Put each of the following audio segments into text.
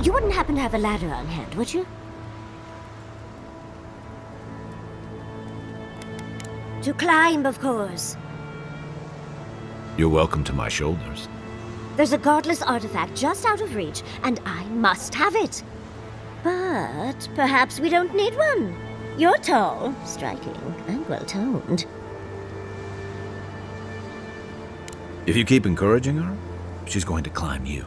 You wouldn't happen to have a ladder on hand, would you? To climb, of course. You're welcome to my shoulders. There's a godless artifact just out of reach, and I must have it. But perhaps we don't need one. You're tall, striking, and well-toned. If you keep encouraging her, she's going to climb you.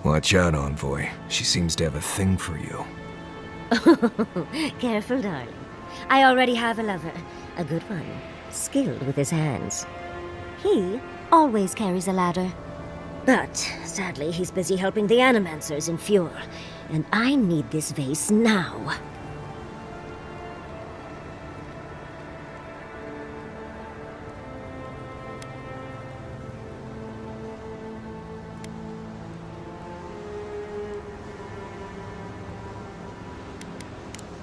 Watch out, Envoy. She seems to have a thing for you. Careful, darling. I already have a lover. A good one. Skilled with his hands. He always carries a ladder. But, sadly, he's busy helping the Animancers in Fjord. And I need this vase now.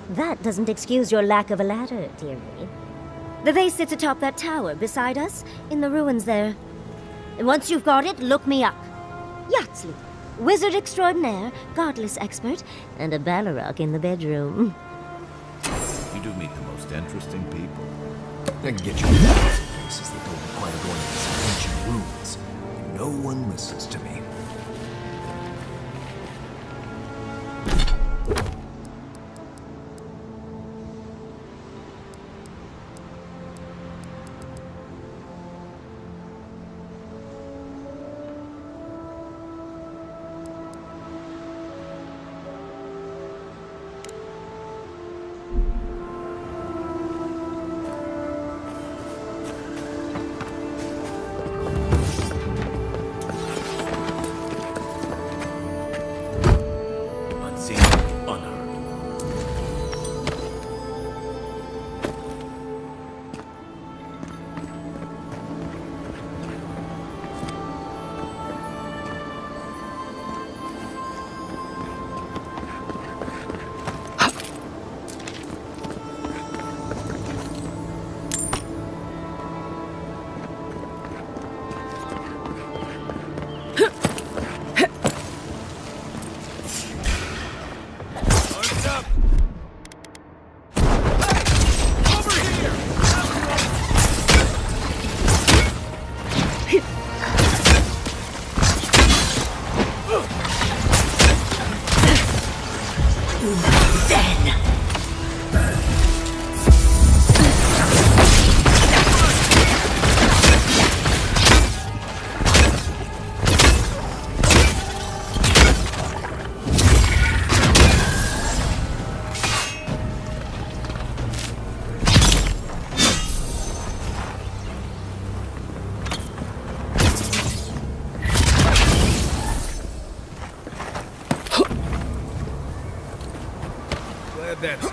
That doesn't excuse your lack of a ladder, dearie. The vase sits atop that tower beside us, in the ruins there. And once you've got it, look me up. Yatsley, wizard extraordinaire, godless expert, and a Balrog in the bedroom. You do meet the most interesting people. I can get you in places that don't require going into some ancient ruins. No one listens to me. That's it.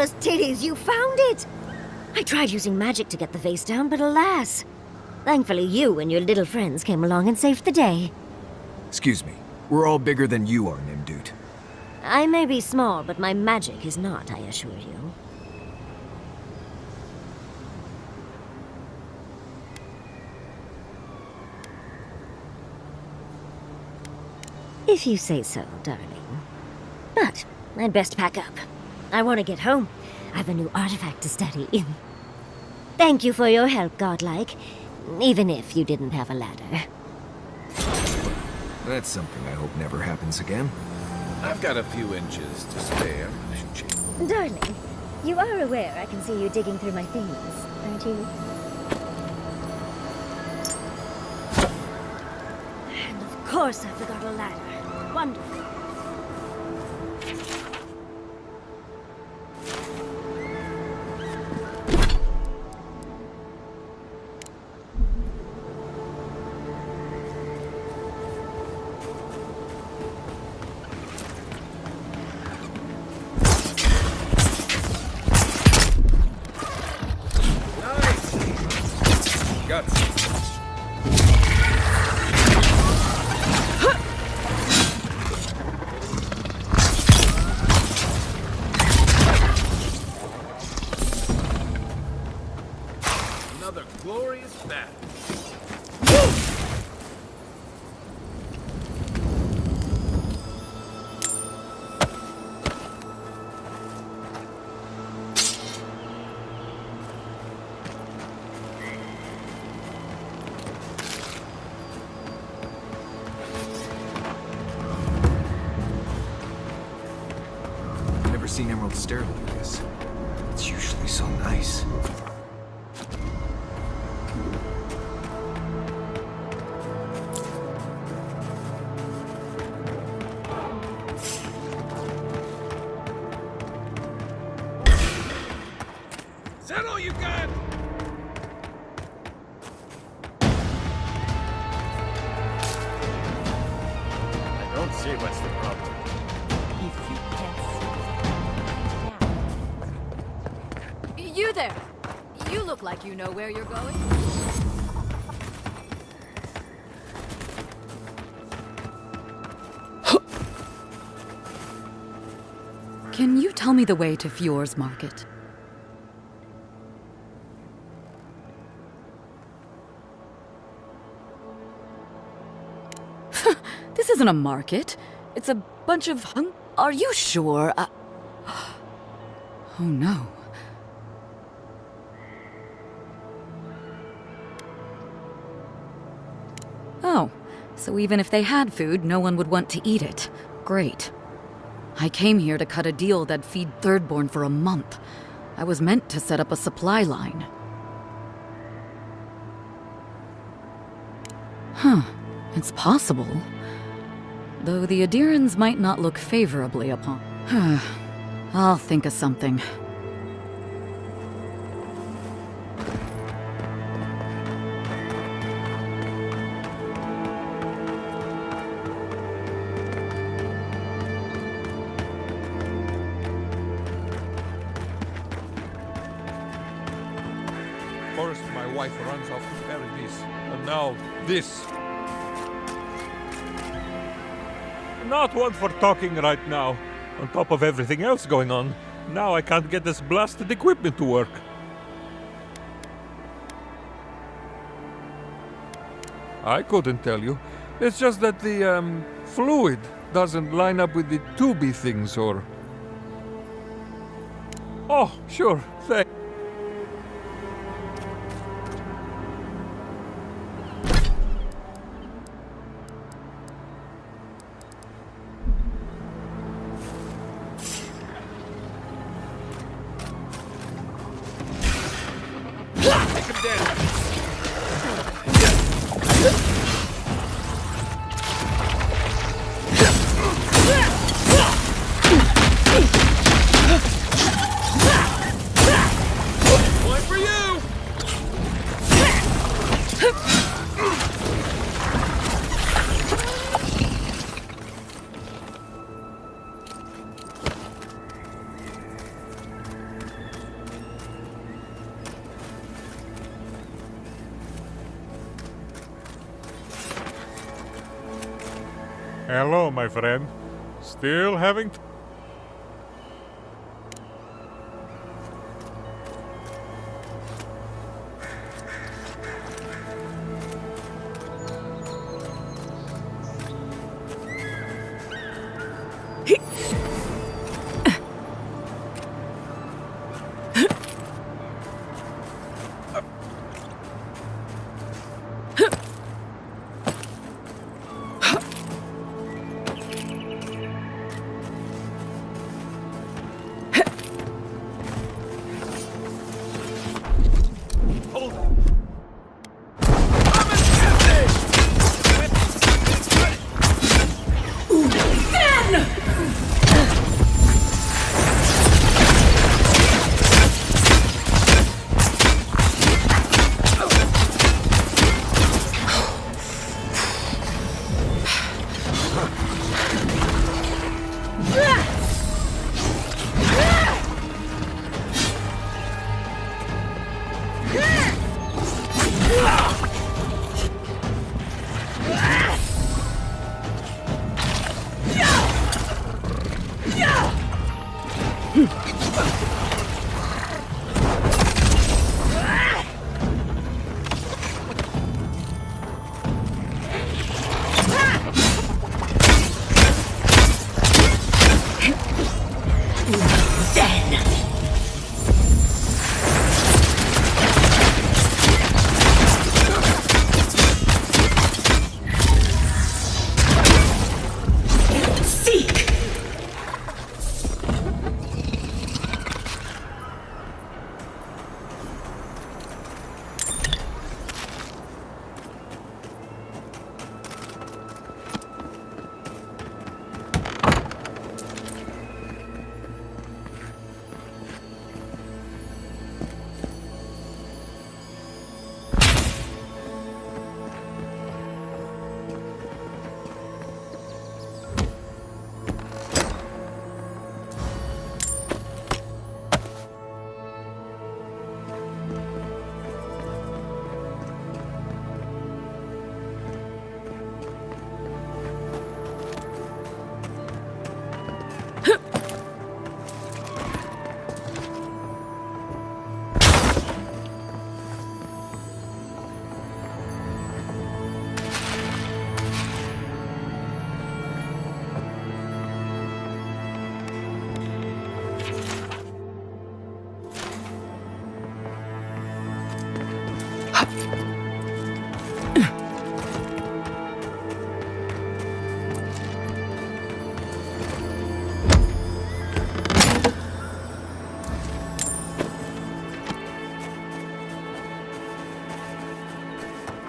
monstrous titties! You found it! I tried using magic to get the vase down, but alas. Thankfully, you and your little friends came along and saved the day. Excuse me. We're all bigger than you are, Nimdude. I may be small, but my magic is not, I assure you. If you say so, darling. But I'd best pack up. I want to get home. I have a new artifact to study. Thank you for your help, Godlike. Even if you didn't have a ladder. That's something I hope never happens again. I've got a few inches to spare. Darling, you are aware I can see you digging through my things, aren't you? And of course I forgot a ladder. Wonderful. Another glorious battle. Never seen Emerald stare like this. It's usually so nice. Is that all you got? I don't see what's the problem. You there! You look like you know where you're going. Can you tell me the way to Fjord's Market? This isn't a market. It's a bunch of Are you sure? Oh no. Oh, so even if they had food, no one would want to eat it. Great. I came here to cut a deal that'd feed Thirdborn for a month. I was meant to set up a supply line. Huh, it's possible. Though the Adirans might not look favorably upon. I'll think of something. First, my wife runs off to Paradise, and now this. Not one for talking right now. On top of everything else going on, now I can't get this blasted equipment to work. I couldn't tell you. It's just that the, fluid doesn't line up with the tubey things, or... Oh, sure, thanks. Hello, my friend. Still having...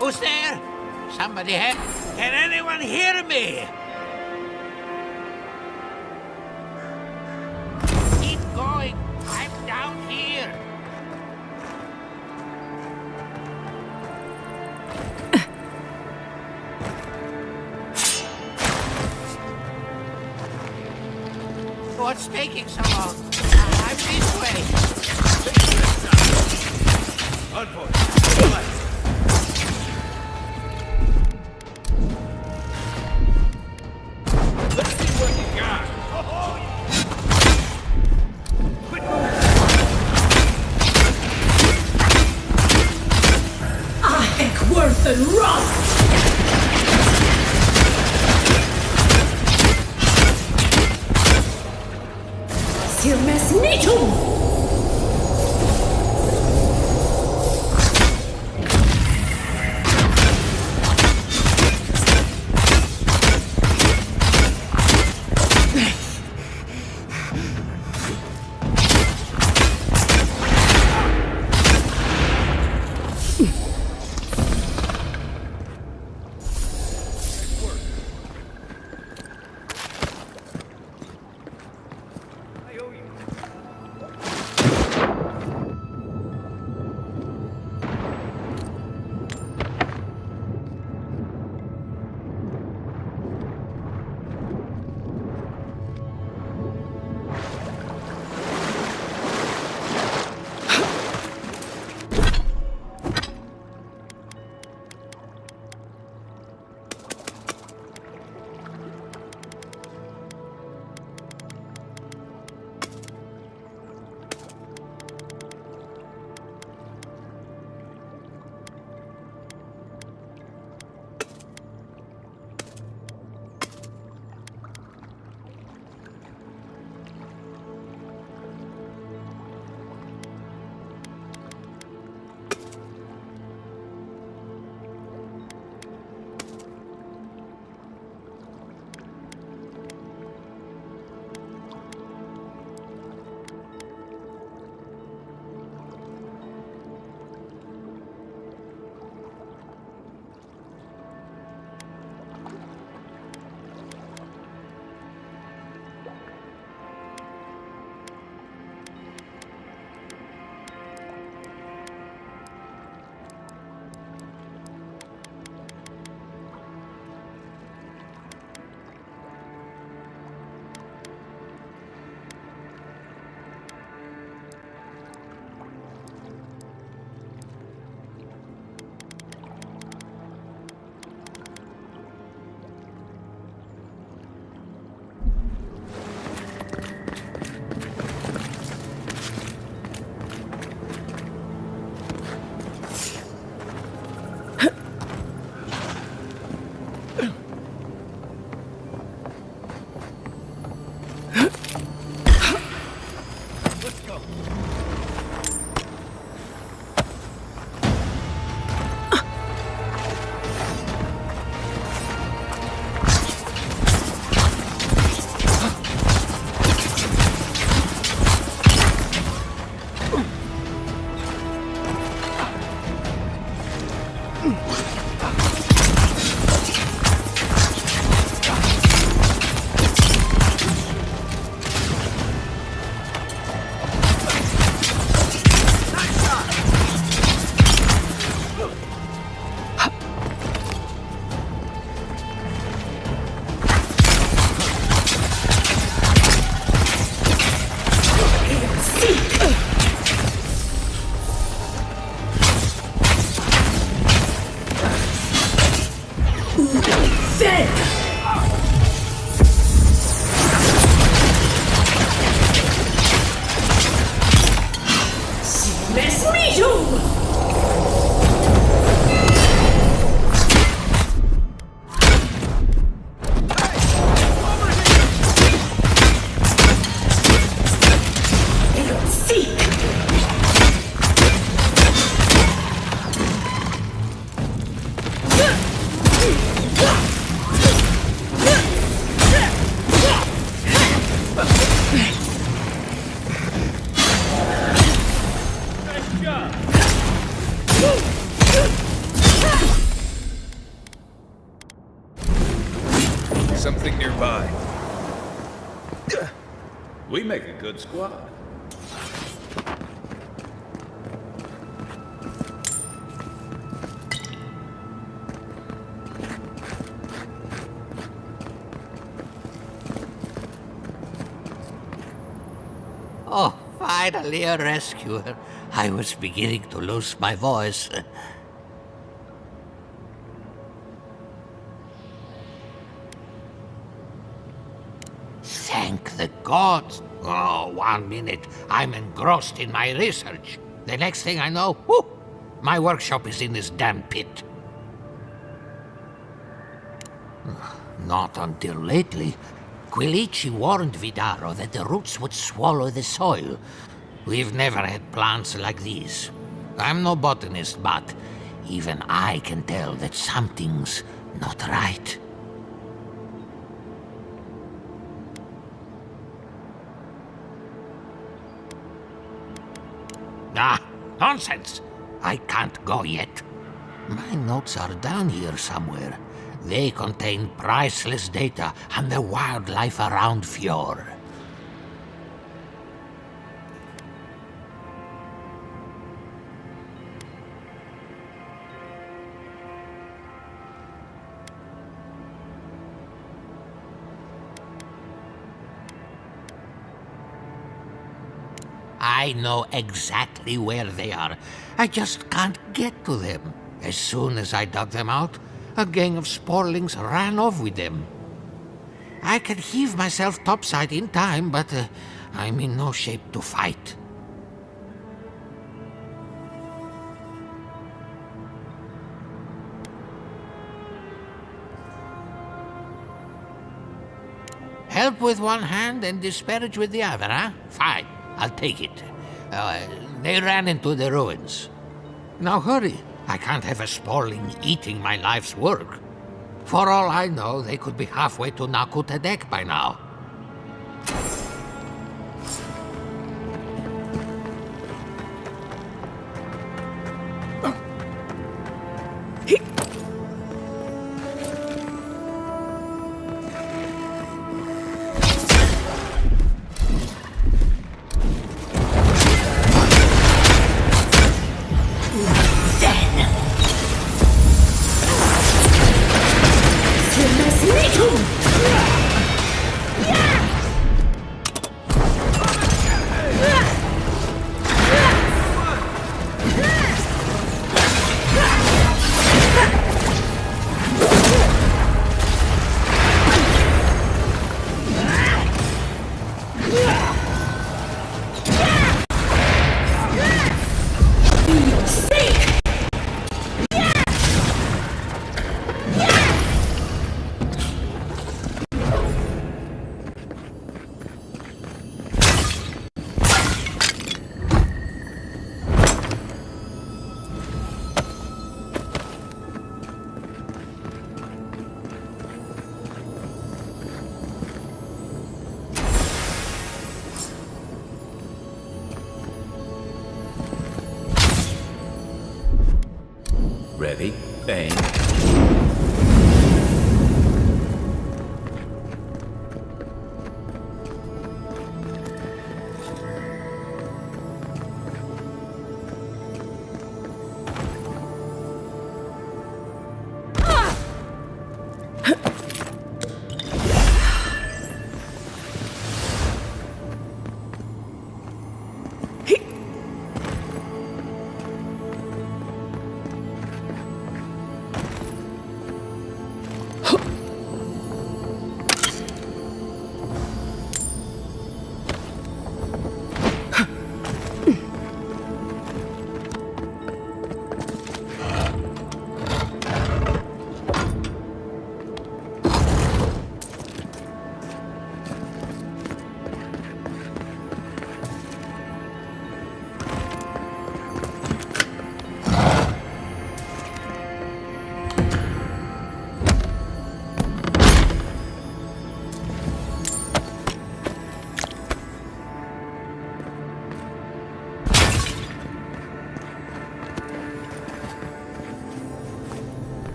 Who's there? Somebody help? Can anyone hear me? Keep going. I'm down here. What's taking so long? I'm this way. Unfortunate. Let's see what you got. I think worth and rust! Silmesnitum! Something nearby. We make a good squad. Oh, finally a rescuer. I was beginning to lose my voice. Thank the gods. Oh, 1 minute. I'm engrossed in my research. The next thing I know, whoo, my workshop is in this damn pit. Not until lately. Quilici warned Vidaro that the roots would swallow the soil. We've never had plants like these. I'm no botanist, but even I can tell that something's not right. Ah, nonsense! I can't go yet. My notes are down here somewhere. They contain priceless data on the wildlife around Fjord. I know exactly where they are. I just can't get to them. As soon as I dug them out, a gang of sporlings ran off with them. I could heave myself topside in time, but I'm in no shape to fight. Help with one hand and disparage with the other, huh? Fine, I'll take it. They ran into the ruins. Now hurry. I can't have a sporling eating my life's work. For all I know, they could be halfway to Nakutadek by now.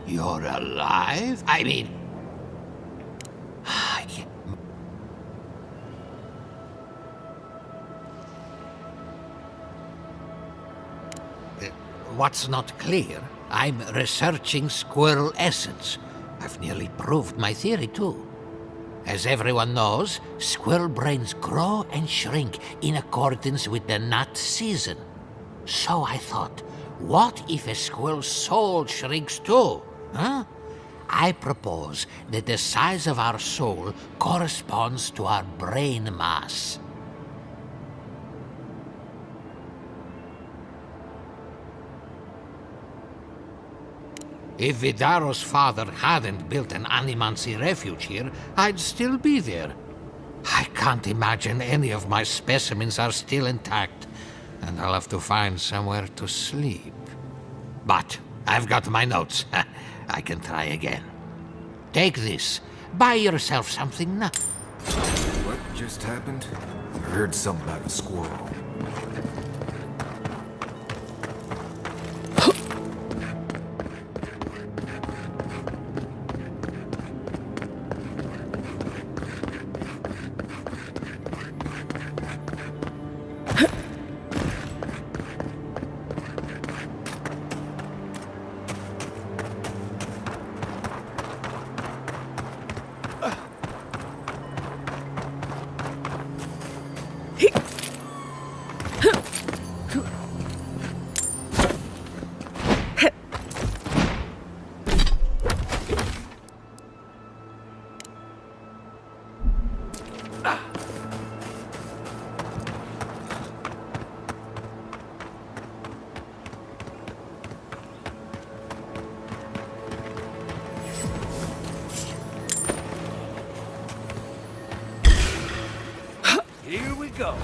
You're alive? I mean... What's not clear? I'm researching squirrel essence. I've nearly proved my theory, too. As everyone knows, squirrel brains grow and shrink in accordance with the nut season. So I thought, what if a squirrel's soul shrinks too? Huh? I propose that the size of our soul corresponds to our brain mass. If Vidaro's father hadn't built an animancy refuge here, I'd still be there. I can't imagine any of my specimens are still intact, and I'll have to find somewhere to sleep. But I've got my notes. I can try again. Take this. Buy yourself something nice. What just happened? I heard something about a squirrel. Here we go.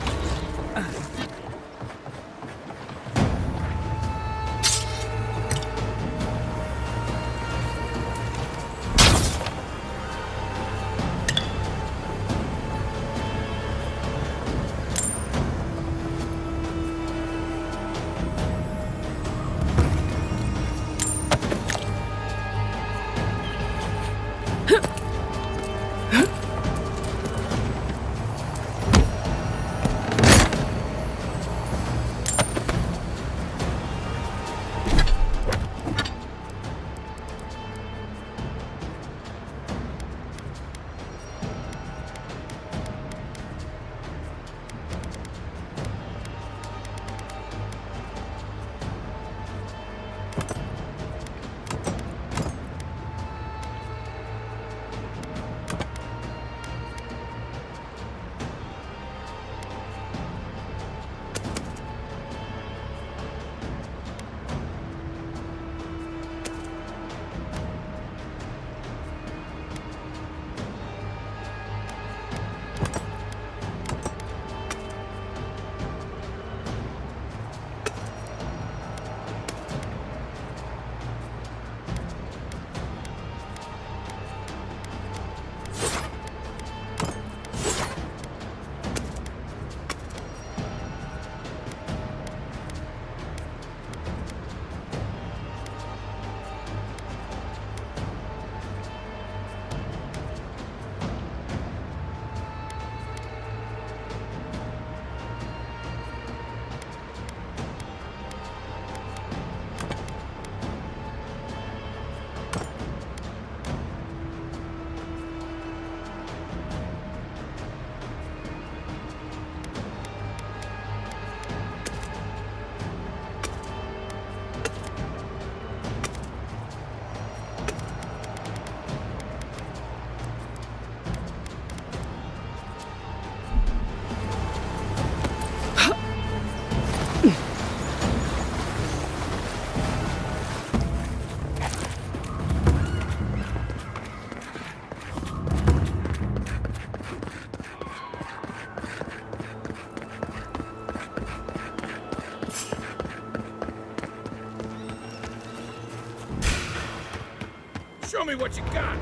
Show me what you got!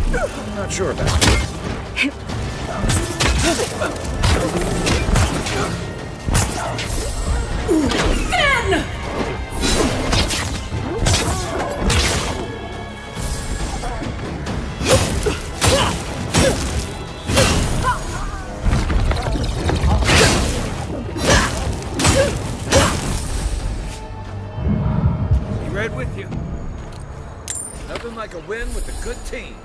I'm not sure about this. Be right with you. Nothing like a win with a good team.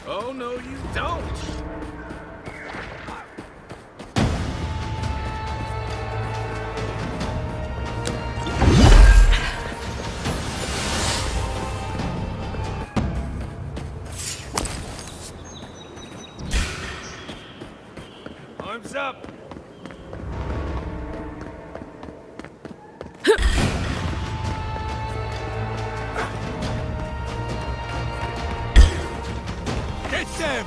Oh, no, you don't! Arms up! Get them!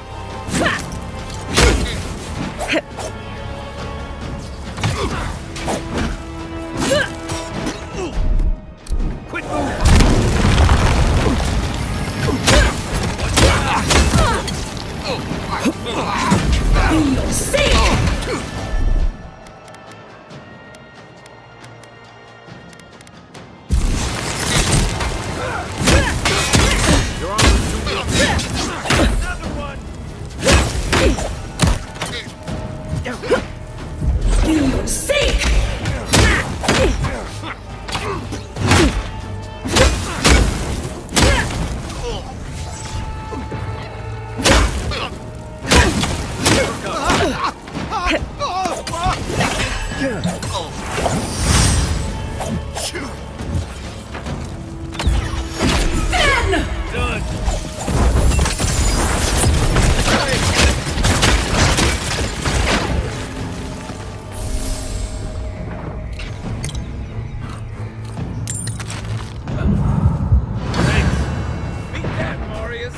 Quit moving! You'll see! You're on another one! You'll see! Done! Thanks! Beat that, Marius!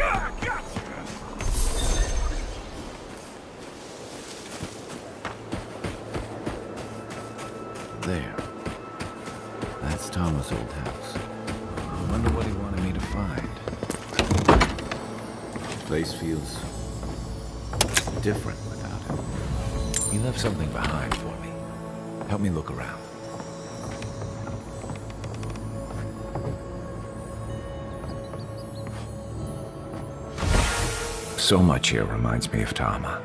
Ah, gotcha! There. That's Thomas' old house. I wonder what he wanted me to find. Place feels different without him. He left something behind for me. Help me look around. So much here reminds me of Tama.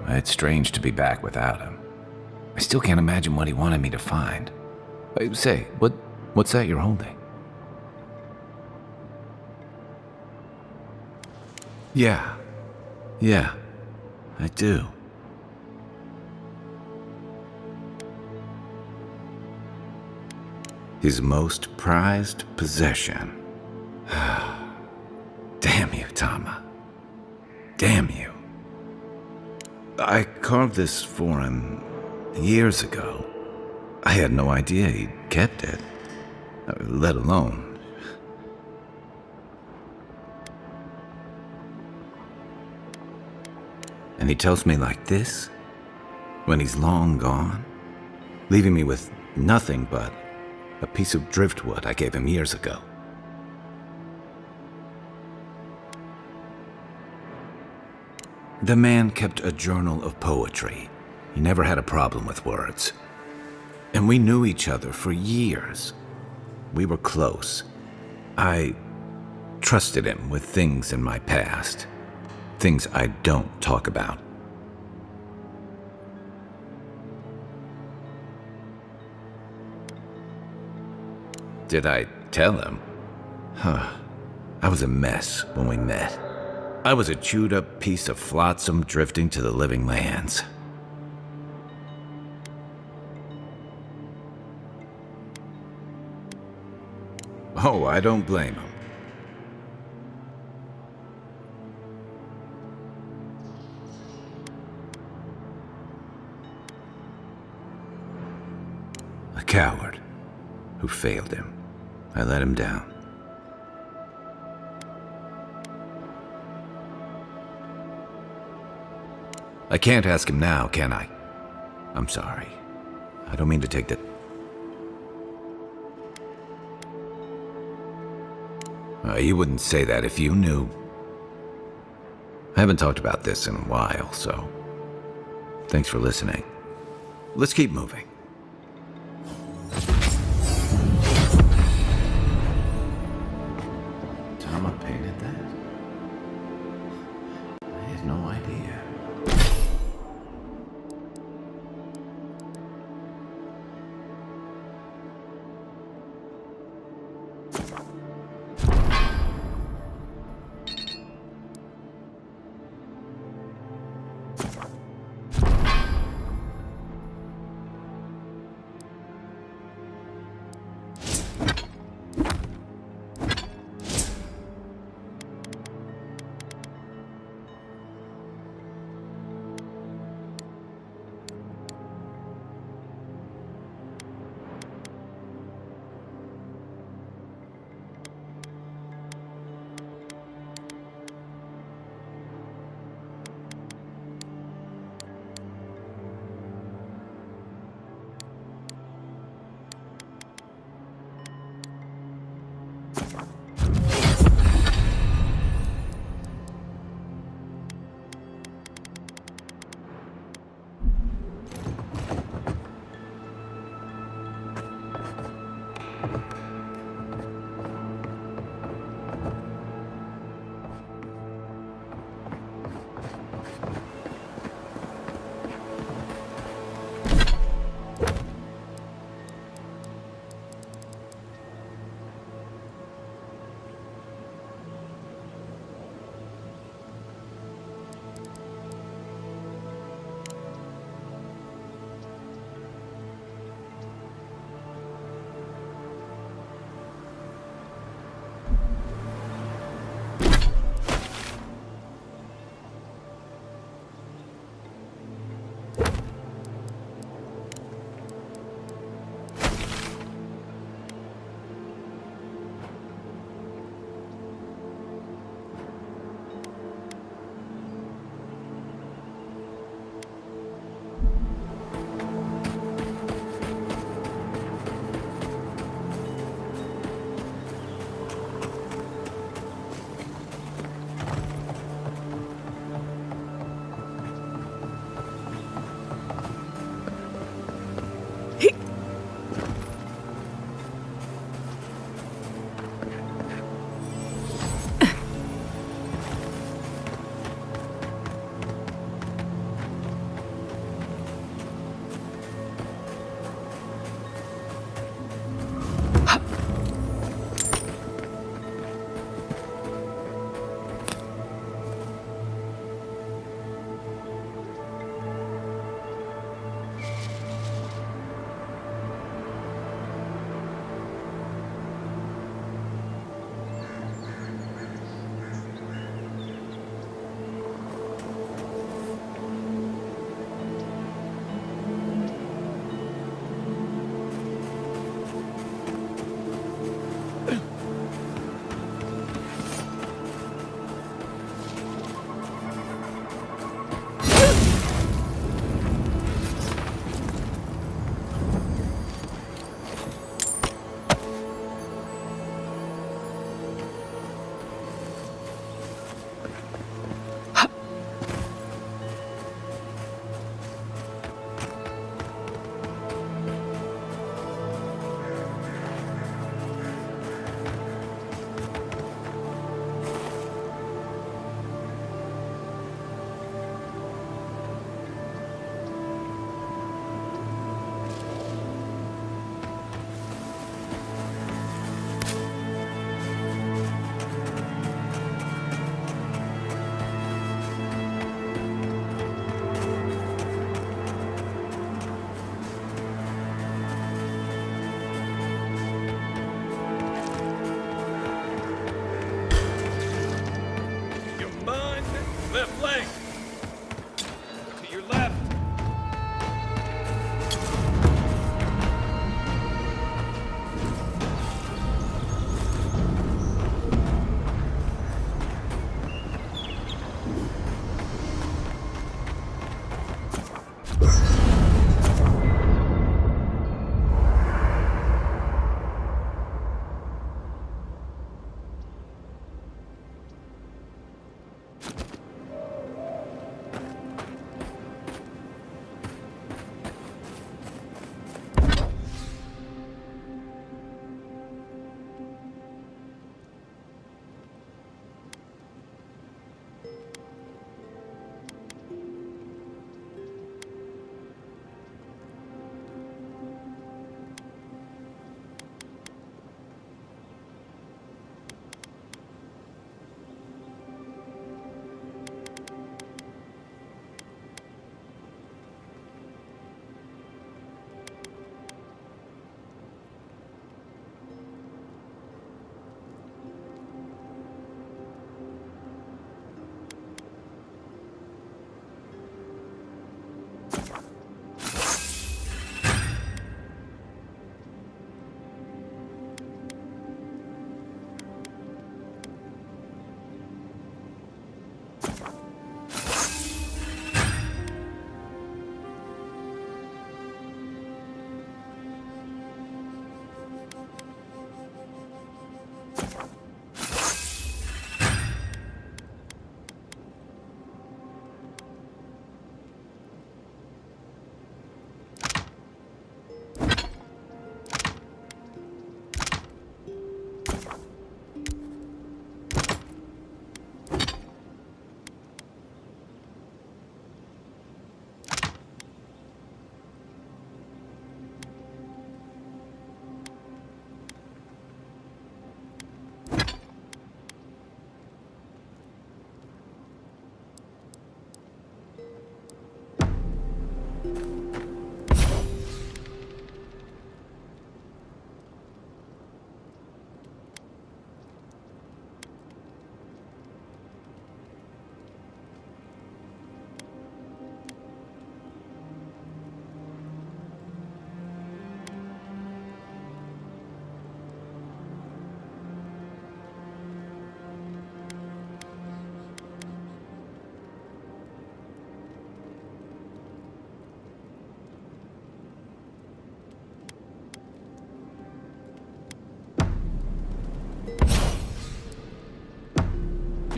It's strange to be back without him. I still can't imagine what he wanted me to find. Say, what's that you're holding? Yeah, I do. His most prized possession. Damn you, Tama. Damn you. I carved this for him years ago. I had no idea he'd kept it, let alone... And he tells me like this, when he's long gone, leaving me with nothing but a piece of driftwood I gave him years ago. The man kept a journal of poetry. He never had a problem with words. And we knew each other for years. We were close. I trusted him with things in my past. Things I don't talk about. Did I tell him? I was a mess when we met. I was a chewed up piece of flotsam drifting to the living lands. Oh, I don't blame him. A coward who failed him. I let him down. I can't ask him now, can I? I'm sorry. I don't mean to take that... You wouldn't say that if you knew. I haven't talked about this in a while, so... Thanks for listening. Let's keep moving. Tama painted that? I had no idea.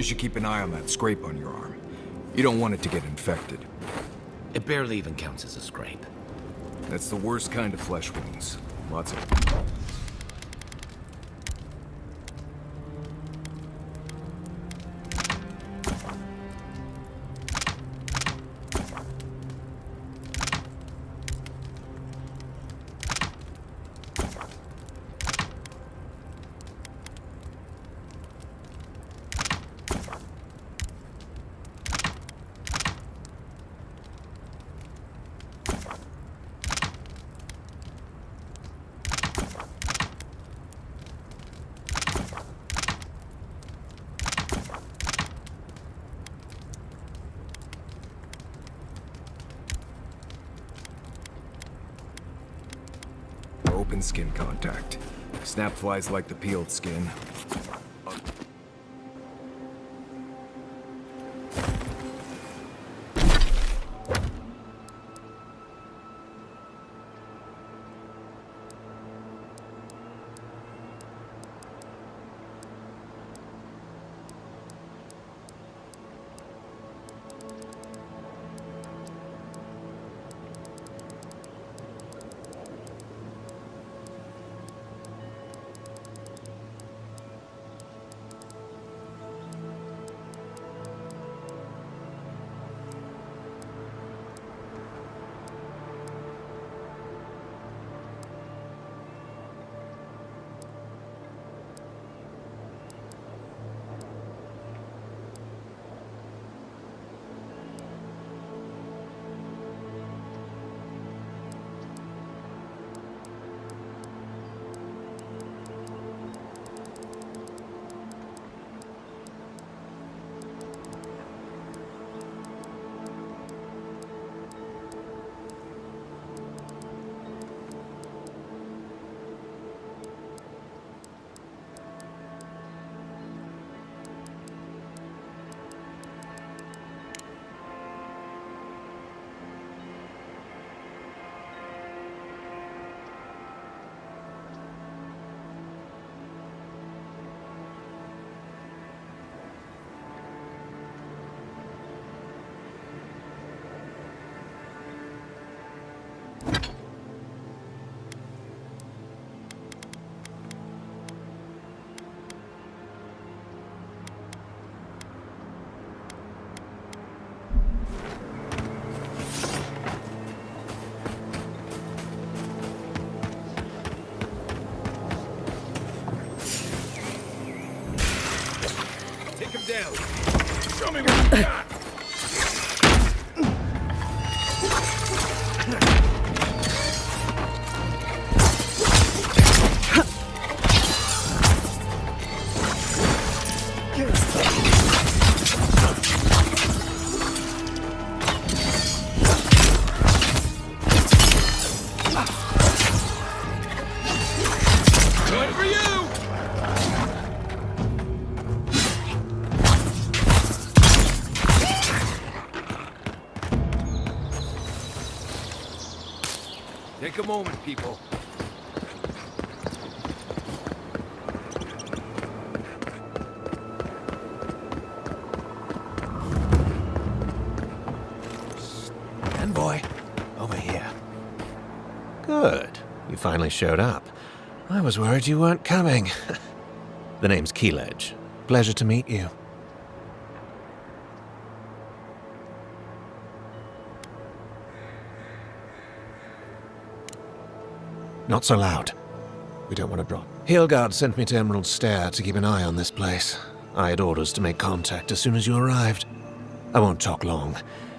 You should keep an eye on that scrape on your arm. You don't want it to get infected. It barely even counts as a scrape. That's the worst kind of flesh wounds. Lots of... Open skin contact. Snap flies like the peeled skin. Down. Show me what you got. Good for you. Take a moment, people. Envoy, over here. Good. You finally showed up. I was worried you weren't coming. The name's Keeledge. Pleasure to meet you. Not so loud. We don't want to drop. Heelguard sent me to Emerald Stair to keep an eye on this place. I had orders to make contact as soon as you arrived. I won't talk long.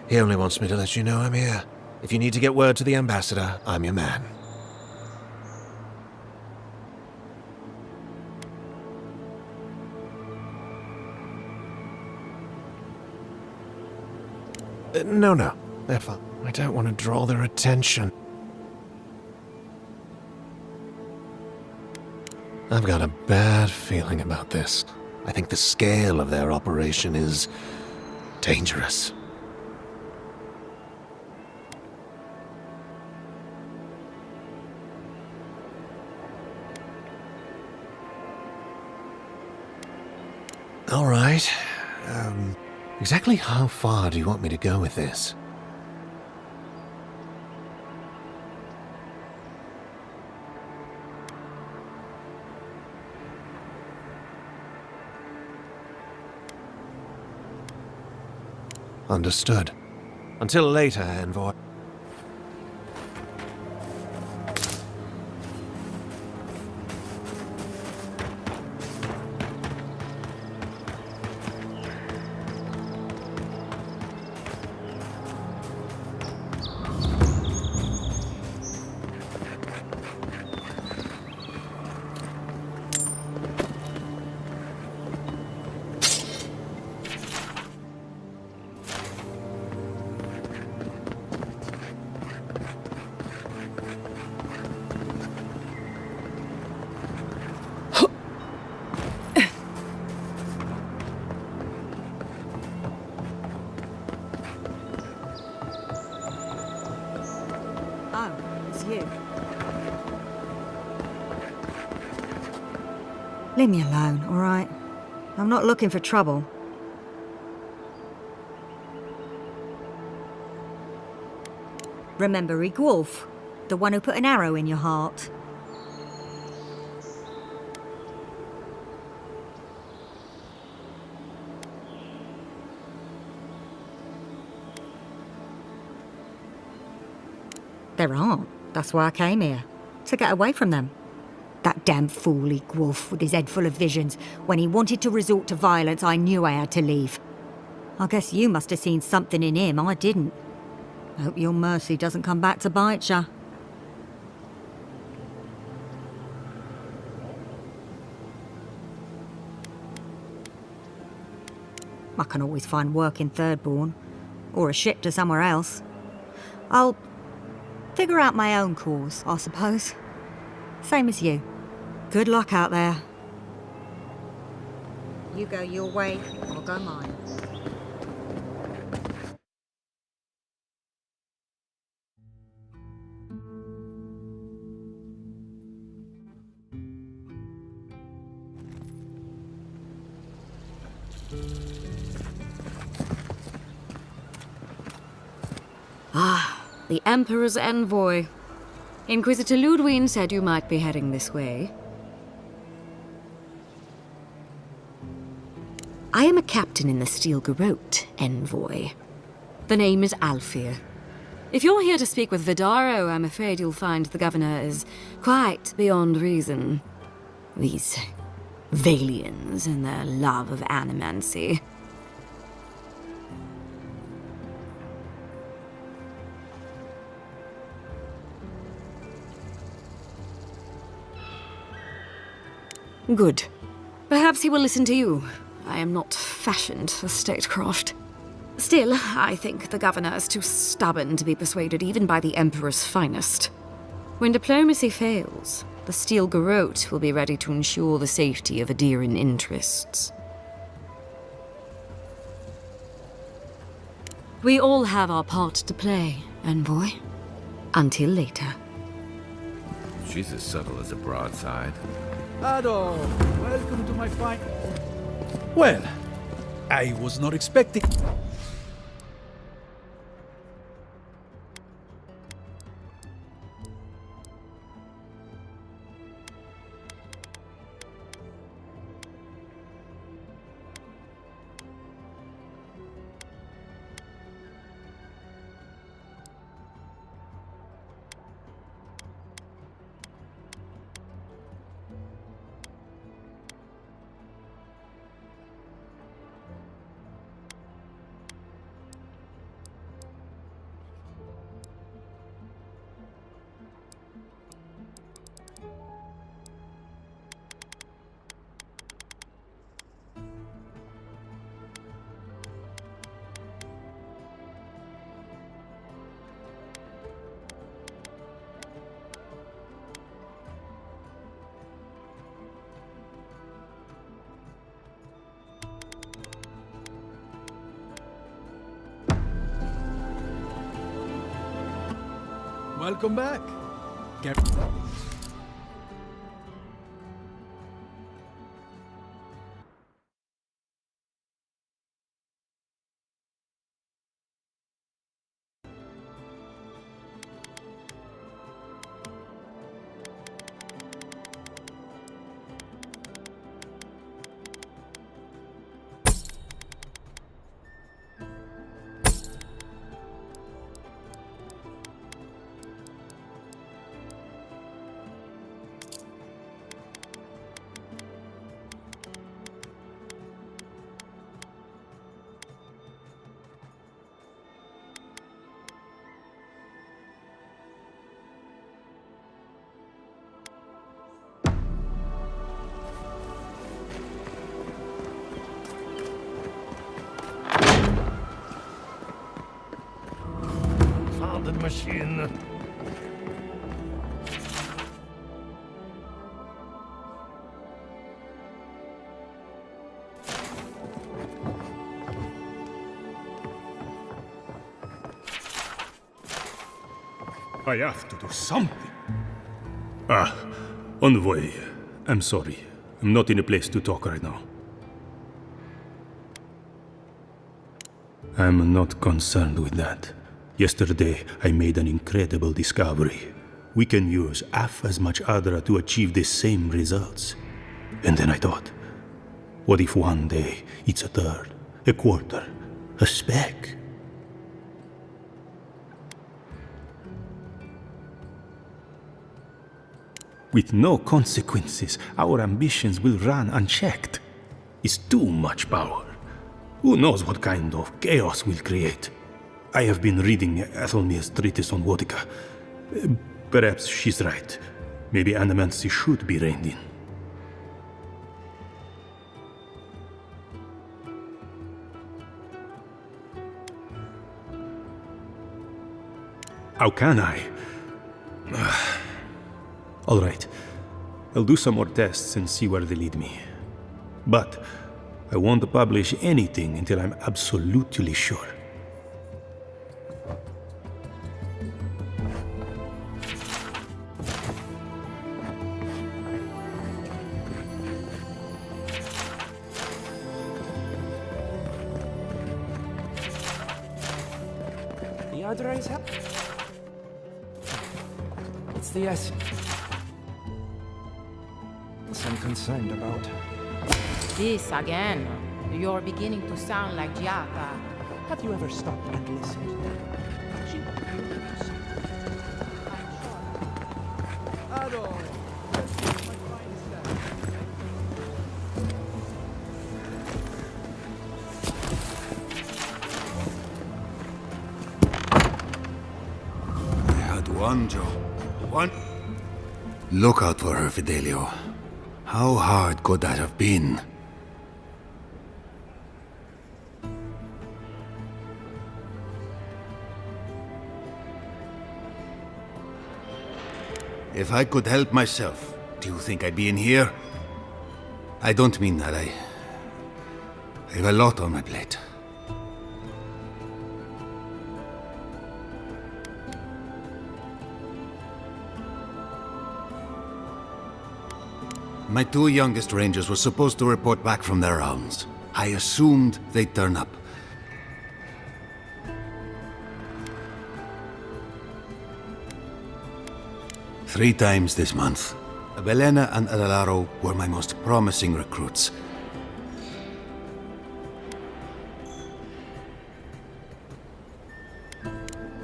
He only wants me to let you know I'm here. If you need to get word to the ambassador, I'm your man. No. They're fine. I don't want to draw their attention. I've got a bad feeling about this. I think the scale of their operation is dangerous. All right. Exactly how far do you want me to go with this? Understood. Until later, envoy. Oh, it's you. Leave me alone, all right? I'm not looking for trouble. Remember Wolf, the one who put an arrow in your heart? There aren't. That's why I came here. To get away from them. That damn fool Wolf with his head full of visions. When he wanted to resort to violence, I knew I had to leave. I guess you must have seen something in him I didn't. Hope your mercy doesn't come back to bite ya. I can always find work in Thirdborn. Or a ship to somewhere else. I'll figure out my own cause, I suppose. Same as you. Good luck out there. You go your way, I'll go mine. The Emperor's envoy. Inquisitor Ludwig said you might be heading this way. I am a captain in the Steel Garrote, envoy. The name is Alfir. If you're here to speak with Vidaro, I'm afraid you'll find the governor is quite beyond reason. These Valians and their love of animancy. Good. Perhaps he will listen to you. I am not fashioned for statecraft. Still, I think the governor is too stubborn to be persuaded even by the Emperor's finest. When diplomacy fails, the Steel Garrote will be ready to ensure the safety of Adiran interests. We all have our part to play, envoy. Until later. She's as subtle as a broadside. Hello, welcome to my fine... Well, I was not expecting... Welcome back. machine. I have to do something. Envoy. I'm sorry. I'm not in a place to talk right now. I'm not concerned with that. Yesterday, I made an incredible discovery. We can use half as much Adra to achieve the same results. And then I thought, what if one day it's a third, a quarter, a speck? With no consequences, our ambitions will run unchecked. It's too much power. Who knows what kind of chaos we'll create? I have been reading Athelmir's treatise on Wotica. Perhaps she's right. Maybe animancy should be reined in. How can I? All right. I'll do some more tests and see where they lead me. But I won't publish anything until I'm absolutely sure. The Adra is up. It's the essence I'm concerned about. This again. You're beginning to sound like Giata. Have you ever stopped and listened? I had one job. One. Look out for her, Fidelio. How hard could that have been? If I could help myself, do you think I'd be in here? I don't mean that. I have a lot on my plate. My two youngest rangers were supposed to report back from their rounds. I assumed they'd turn up. Three times this month. Belena and Adelaro were my most promising recruits.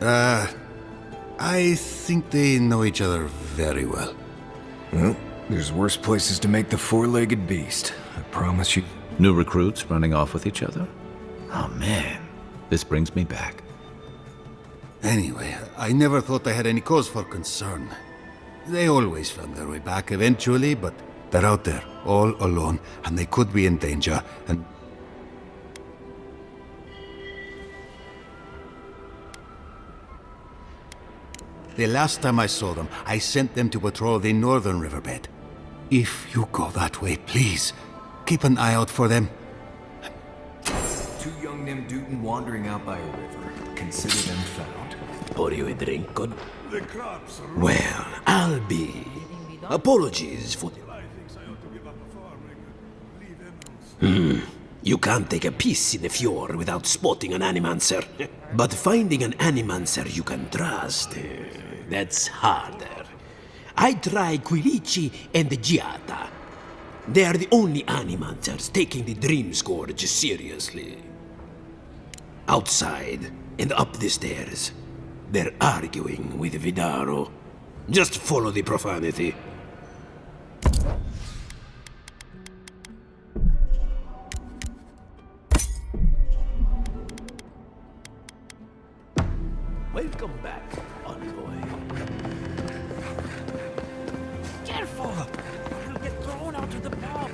I think they know each other very well. Well, there's worse places to make the four-legged beast. I promise you. New recruits running off with each other? Oh man, this brings me back. Anyway, I never thought I had any cause for concern. They always found their way back eventually, but they're out there, all alone, and they could be in danger, and... The last time I saw them, I sent them to patrol the northern riverbed. If you go that way, please, keep an eye out for them. Two young Nemdutin wandering out by a river. Consider them found. Pour you a drink, good? Well, I'll be. Apologies for... You can't take a piece in the fjord without spotting an animancer. But finding an animancer you can trust, that's harder. I try Quirici and Giata. They are the only animancers taking the Dream Scourge seriously. Outside and up the stairs, they're arguing with Vidaro. Just follow the profanity. Welcome back, envoy. Careful! You'll get thrown out of the pub.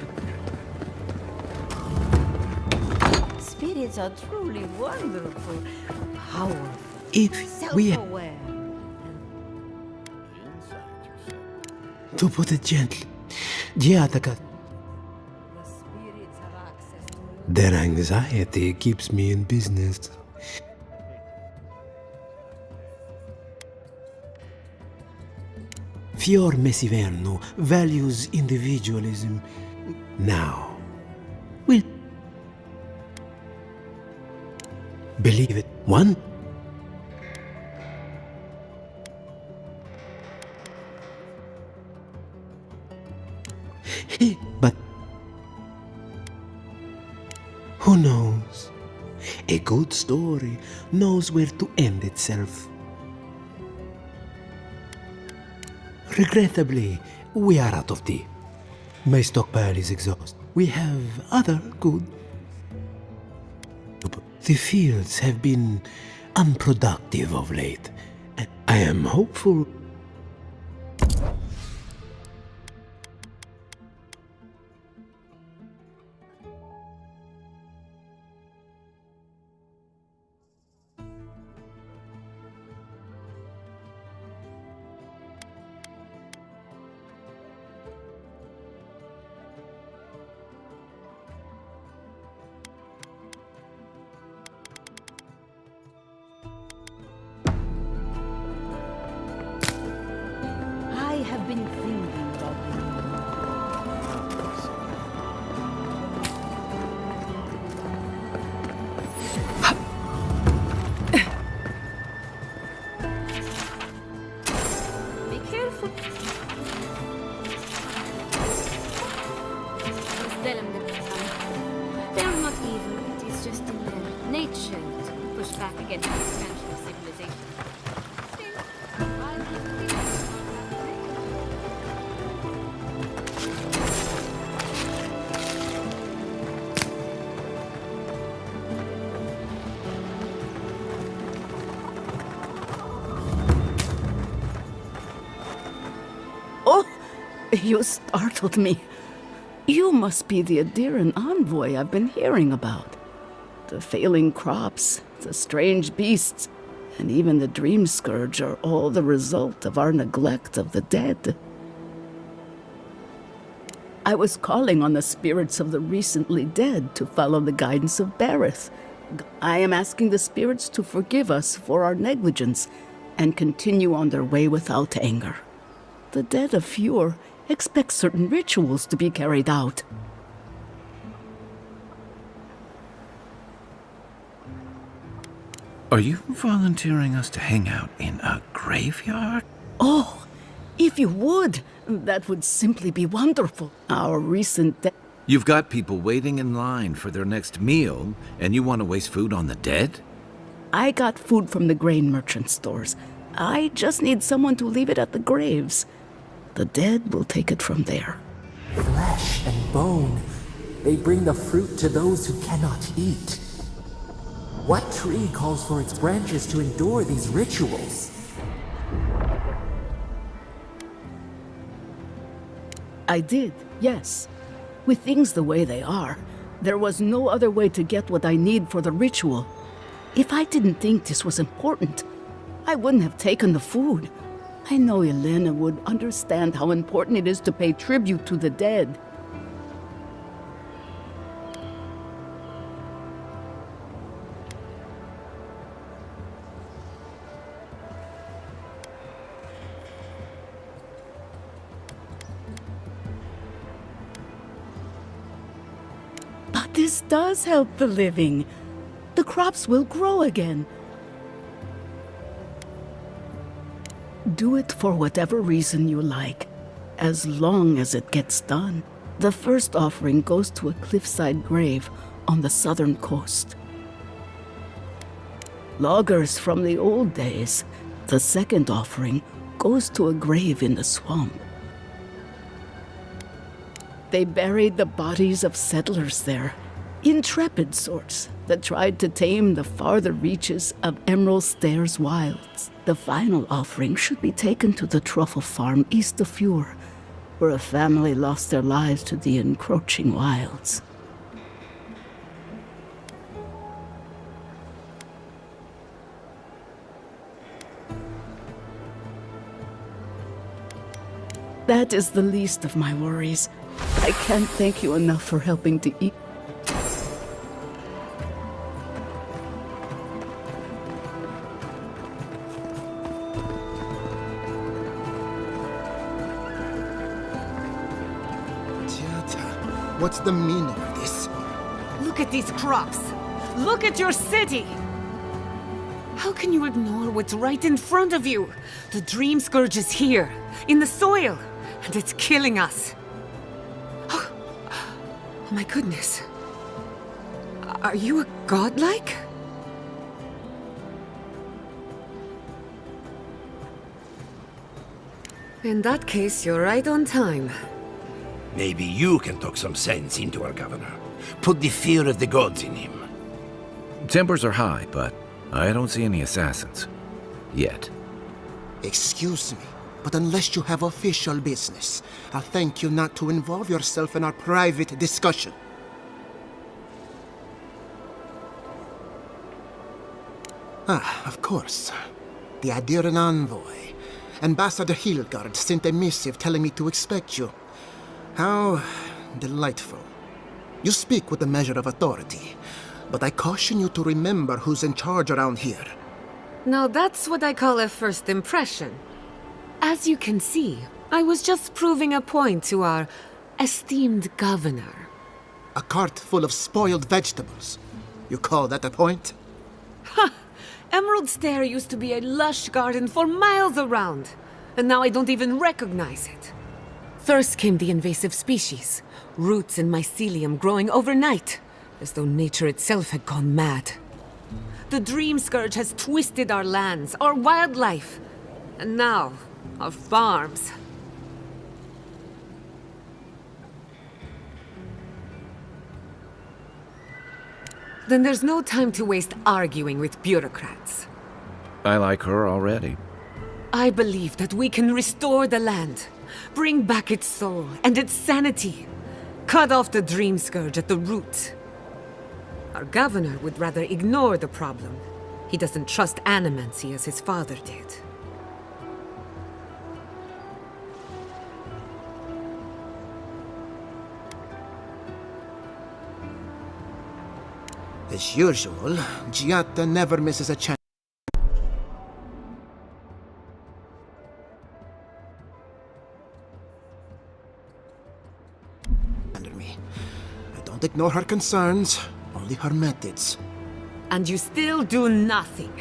Spirits are truly wonderful. Powerful. If we... Self-aware. To put it gently, the Ataka. Their anxiety keeps me in business. Fior Messiverno values individualism. Now, will believe it. One. But who knows? A good story knows where to end itself. Regrettably, we are out of tea. My stockpile is exhausted. We have other good. The fields have been unproductive of late. I am hopeful. I have been thinking about Be careful. They're not evil, it is just in their nature to push back against the expansion of civilization. Oh, you startled me. You must be the Adiran envoy I've been hearing about. The failing crops, the strange beasts, and even the dream scourge are all the result of our neglect of the dead. I was calling on the spirits of the recently dead to follow the guidance of Bareth. I am asking the spirits to forgive us for our negligence and continue on their way without anger. The dead of Fjord expect certain rituals to be carried out. Are you volunteering us to hang out in a graveyard? Oh, if you would, that would simply be wonderful. Our recent You've got people waiting in line for their next meal, and you want to waste food on the dead? I got food from the grain merchant stores. I just need someone to leave it at the graves. The dead will take it from there. Flesh and bone. They bring the fruit to those who cannot eat. What tree calls for its branches to endure these rituals? I did, yes. With things the way they are, there was no other way to get what I need for the ritual. If I didn't think this was important, I wouldn't have taken the food. I know Elena would understand how important it is to pay tribute to the dead. But this does help the living. The crops will grow again. Do it for whatever reason you like, as long as it gets done. The first offering goes to a cliffside grave on the southern coast. Loggers from the old days. The second offering goes to a grave in the swamp. They buried the bodies of settlers there, intrepid sorts that tried to tame the farther reaches of Emerald Stairs wilds. The final offering should be taken to the truffle farm east of Fjord, where a family lost their lives to the encroaching wilds. That is the least of my worries. I can't thank you enough for helping to eat. What's the meaning of this? Look at these crops. Look at your city. How can you ignore what's right in front of you? The Dream Scourge is here, in the soil, and it's killing us. Oh my goodness. Are you a godlike? In that case, you're right on time. Maybe you can talk some sense into our governor. Put the fear of the gods in him. Tempers are high, but I don't see any assassins. Yet. Excuse me, but unless you have official business, I'll thank you not to involve yourself in our private discussion. Ah, of course. The Adiran envoy. Ambassador Hilgard sent a missive telling me to expect you. How delightful. You speak with a measure of authority, but I caution you to remember who's in charge around here. Now that's what I call a first impression. As you can see, I was just proving a point to our esteemed governor. A cart full of spoiled vegetables. You call that a point? Ha! Emerald Stair used to be a lush garden for miles around, and now I don't even recognize it. First came the invasive species, roots and mycelium growing overnight, as though nature itself had gone mad. The Dream Scourge has twisted our lands, our wildlife, and now, our farms. Then there's no time to waste arguing with bureaucrats. I like her already. I believe that we can restore the land, bring back its soul and its sanity, cut off the Dream Scourge at the root. Our governor would rather ignore the problem. He doesn't trust animancy as his father did. As usual, Giatta never misses a chance. I don't ignore her concerns, only her methods. And you still do nothing.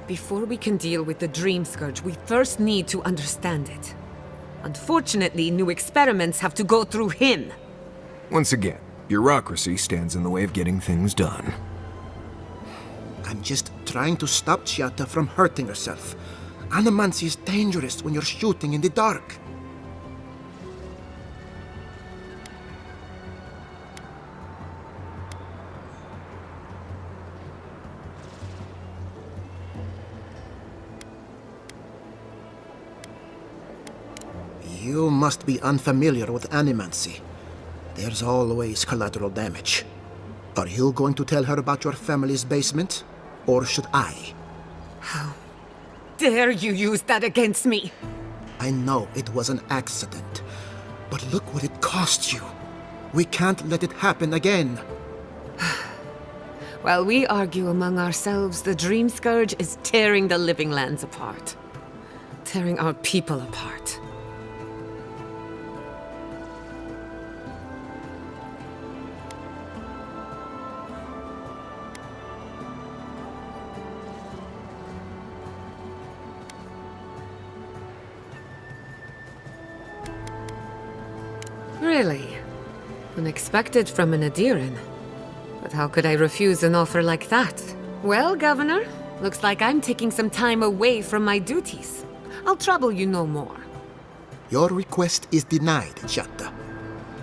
Before we can deal with the Dream Scourge, we first need to understand it. Unfortunately, new experiments have to go through him. Once again, bureaucracy stands in the way of getting things done. I'm just trying to stop Giatta from hurting herself. Animancy is dangerous when you're shooting in the dark. You must be unfamiliar with animancy. There's always collateral damage. Are you going to tell her about your family's basement? Or should I? How dare you use that against me? I know it was an accident, but look what it cost you. We can't let it happen again. While we argue among ourselves, the Dream Scourge is tearing the living lands apart. Tearing our people apart. Really? Unexpected from an Adiran. But how could I refuse an offer like that? Well, Governor, looks like I'm taking some time away from my duties. I'll trouble you no more. Your request is denied, Giatta.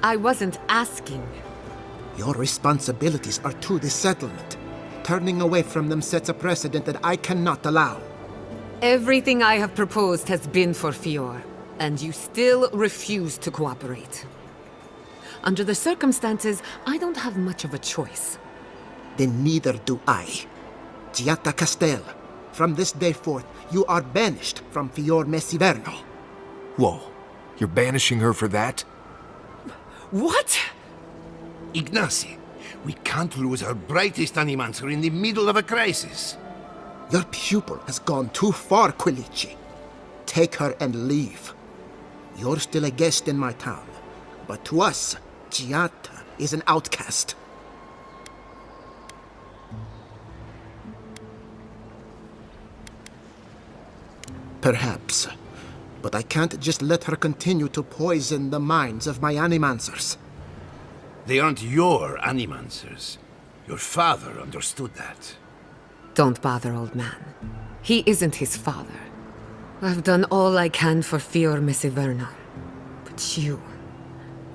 I wasn't asking. Your responsibilities are to the settlement. Turning away from them sets a precedent that I cannot allow. Everything I have proposed has been for Fior, and you still refuse to cooperate. Under the circumstances, I don't have much of a choice. Then neither do I. Giatta Castel, from this day forth, you are banished from Fior Messiverno. Whoa. You're banishing her for that? What? Ignacy, we can't lose our brightest animancer in the middle of a crisis. Your pupil has gone too far, Quilici. Take her and leave. You're still a guest in my town, but to us, Giata is an outcast. Perhaps, but I can't just let her continue to poison the minds of my animancers. They aren't your animancers. Your father understood that. Don't bother, old man. He isn't his father. I've done all I can for Fior Mesiverno. But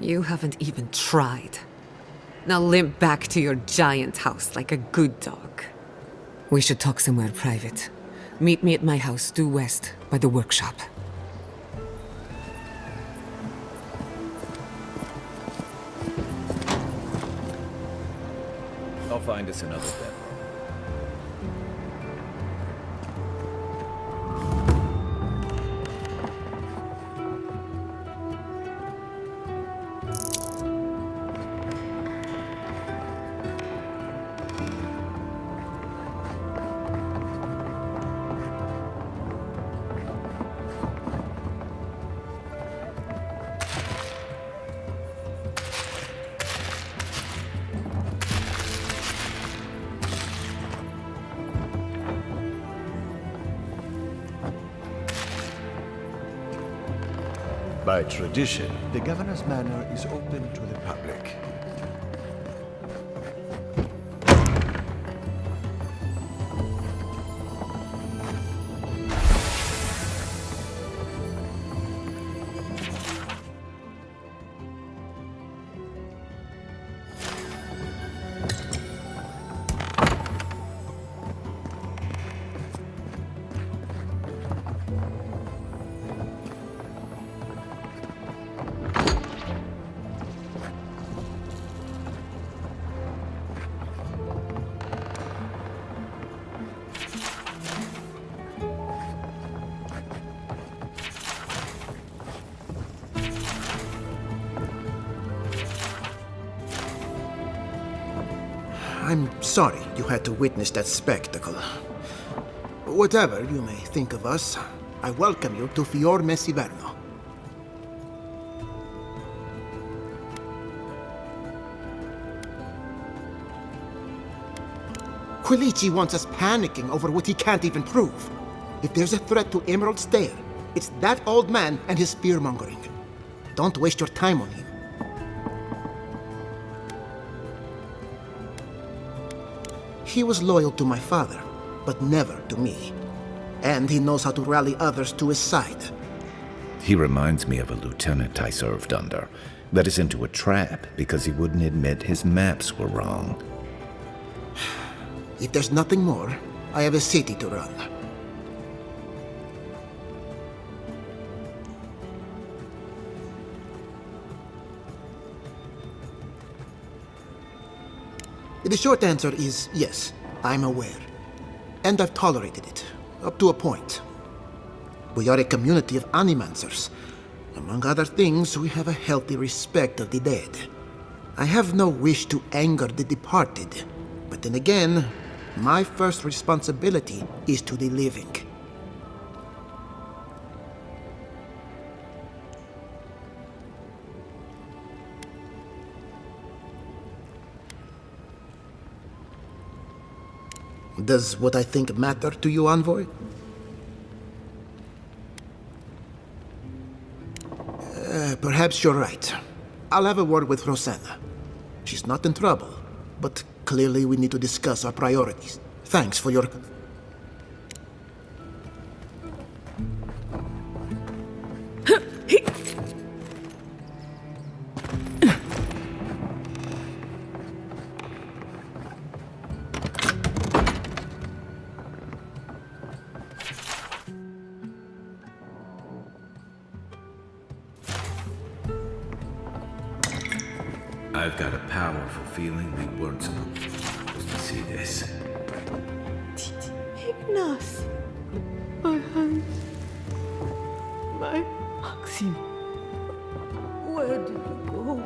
you haven't even tried. Now limp back to your giant house like a good dog. We should talk somewhere private. Meet me at my house due west, by the workshop. I'll find us another bedroom. By tradition, the governor's manor is open to the public. I'm sorry you had to witness that spectacle. Whatever you may think of us, I welcome you to Fior Mesiverno. Quilici wants us panicking over what he can't even prove. If there's a threat to Emerald Stair, it's that old man and his spearmongering. Don't waste your time on him. He was loyal to my father, but never to me. And he knows how to rally others to his side. He reminds me of a lieutenant I served under. Led us into a trap because he wouldn't admit his maps were wrong. If there's nothing more, I have a city to run. The short answer is yes, I'm aware. And I've tolerated it, up to a point. We are a community of animancers. Among other things, we have a healthy respect of the dead. I have no wish to anger the departed, but then again, my first responsibility is to the living. Does what I think matter to you, Envoy? Perhaps you're right. I'll have a word with Rosanna. She's not in trouble, but clearly we need to discuss our priorities. Thanks for your... I've got a powerful feeling we weren't supposed to see this. Ignace, my hand, my Maxim, Where did you go?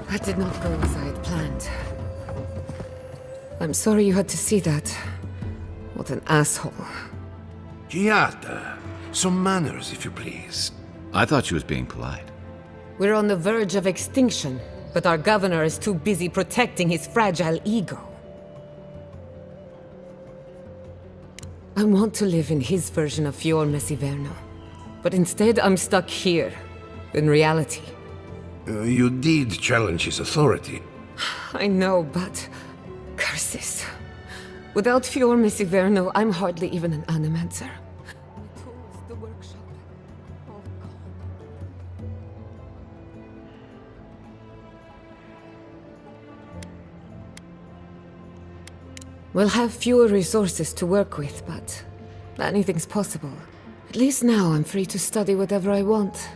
That did not go as I had planned. I'm sorry you had to see that. What an asshole. Giada, some manners, if you please. I thought she was being polite. We're on the verge of extinction, but our governor is too busy protecting his fragile ego. I want to live in his version of Fior Messiverno, but instead I'm stuck here, in reality. You did challenge his authority. I know, but... curses. Without Fior Messiverno, I'm hardly even an animancer. The tools, the workshop, all gone. We'll have fewer resources to work with, but anything's possible. At least now I'm free to study whatever I want.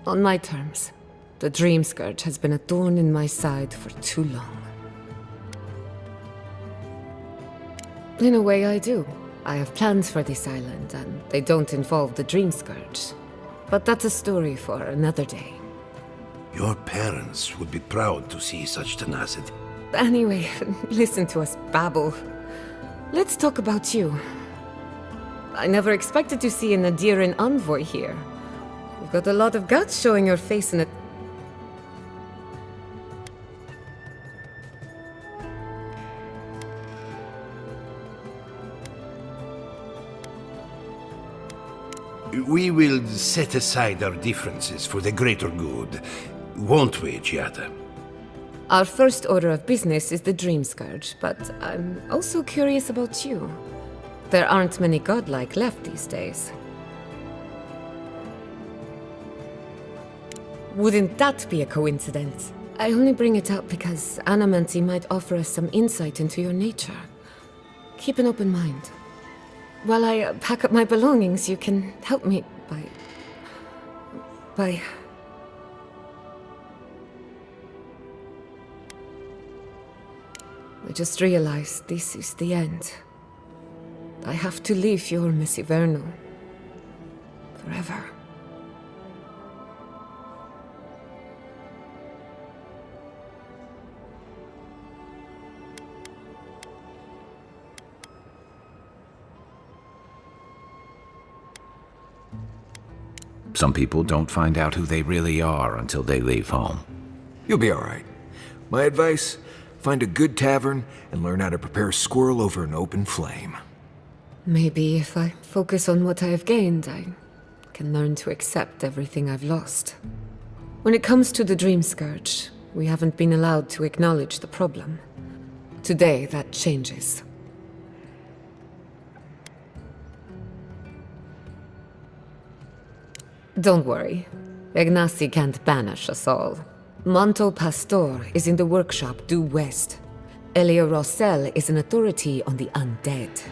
On my terms. The Dream Scourge has been a thorn in my side for too long. In a way, I do. I have plans for this island, and they don't involve the Dream Scourge. But that's a story for another day. Your parents would be proud to see such tenacity. Anyway, listen to us babble. Let's talk about you. I never expected to see an Adiran envoy here. You've got a lot of guts showing your face in a... We will set aside our differences for the greater good, won't we, Giada? Our first order of business is the Dream Scourge, but I'm also curious about you. There aren't many godlike left these days. Wouldn't that be a coincidence? I only bring it up because Anamancy might offer us some insight into your nature. Keep an open mind. While I pack up my belongings, you can help me by... I just realized this is the end. I have to leave your Messiverno. Forever. Some people don't find out who they really are until they leave home. You'll be all right. My advice, find a good tavern and learn how to prepare a squirrel over an open flame. Maybe if I focus on what I have gained, I can learn to accept everything I've lost. When it comes to the Dream Scourge, we haven't been allowed to acknowledge the problem. Today, that changes. Don't worry. Ignacy can't banish us all. Manto Pastor is in the workshop due west. Elia Rossel is an authority on the undead.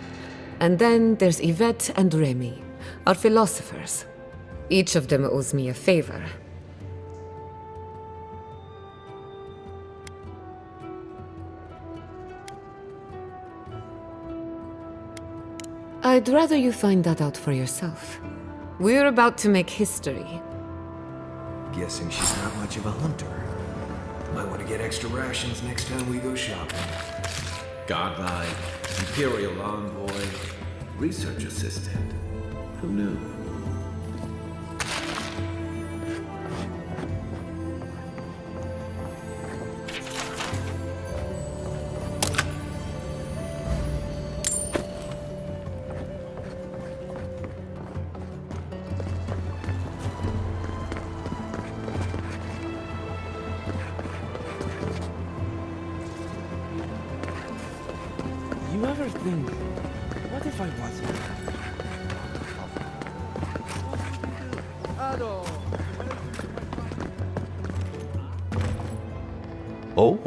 And then there's Yvette and Remy, our philosophers. Each of them owes me a favor. I'd rather you find that out for yourself. We're about to make history. Guessing she's not much of a hunter. Might want to get extra rations next time we go shopping. Godlike, Imperial Envoy, Research Assistant. Who knew? You ever think, what if I wasn't? Oh,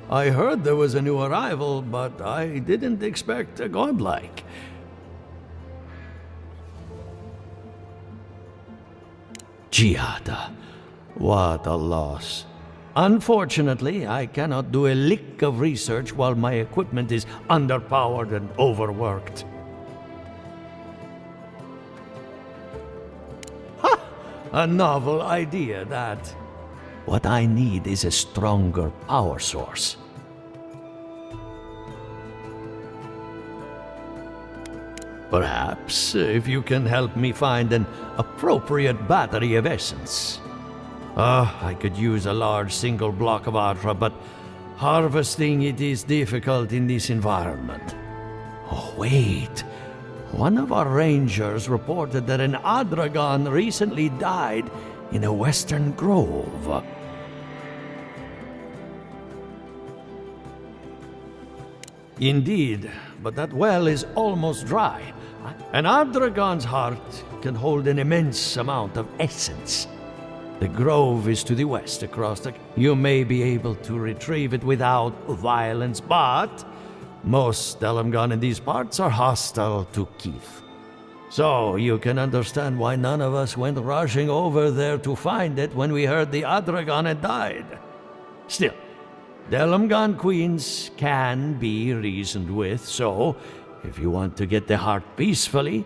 I heard there was a new arrival, but I didn't expect a godlike. Giada, what a loss. Unfortunately, I cannot do a lick of research while my equipment is underpowered and overworked. Ha! A novel idea, that. What I need is a stronger power source. Perhaps, if you can help me find an appropriate battery of essence. I could use a large single block of Atra, but harvesting it is difficult in this environment. Oh, wait. One of our rangers reported that an Adragon recently died in a western grove. Indeed, but that well is almost dry. An Adragon's heart can hold an immense amount of essence. The grove is to the west across the... You may be able to retrieve it without violence, but most Delamgon in these parts are hostile to Keith. So you can understand why none of us went rushing over there to find it when we heard the Adragon had died. Still, Delamgon queens can be reasoned with, so if you want to get the heart peacefully,